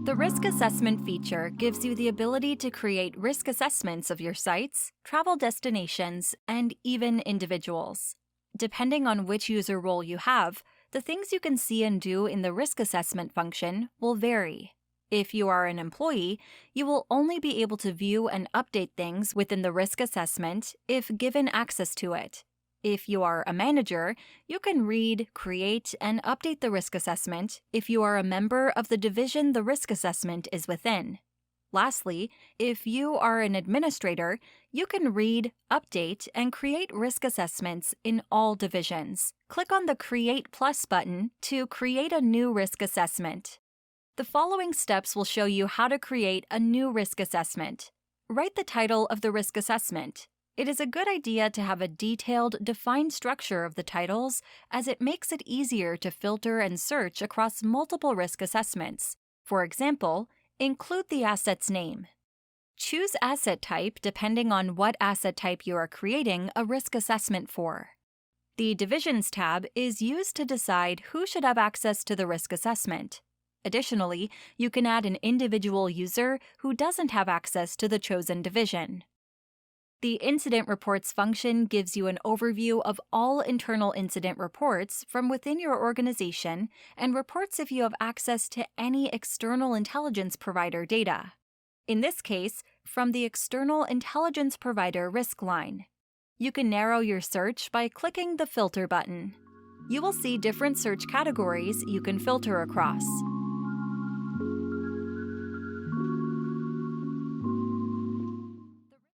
The Risk Assessment feature gives you the ability to create risk assessments of your sites, travel destinations, and even individuals. Depending on which user role you have, the things you can see and do in the risk assessment function will vary. If you are an employee, you will only be able to view and update things within the risk assessment if given access to it. If you are a manager, you can read, create, and update the risk assessment if you are a member of the division the risk assessment is within. Lastly, if you are an administrator, you can read, update, and create risk assessments in all divisions. Click on the Create Plus button to create a new risk assessment. The following steps will show you how to create a new risk assessment. Write the title of the risk assessment. It is a good idea to have a detailed, defined structure of the titles, as it makes it easier to filter and search across multiple risk assessments. For example, include the asset's name. Choose asset type depending on what asset type you are creating a risk assessment for. The Divisions tab is used to decide who should have access to the risk assessment. Additionally, you can add an individual user who doesn't have access to the chosen division. The Incident Reports function gives you an overview of all internal incident reports from within your organization and reports if you have access to any external intelligence provider data. In this case, from the External Intelligence Provider risk line. You can narrow your search by clicking the Filter button. You will see different search categories you can filter across.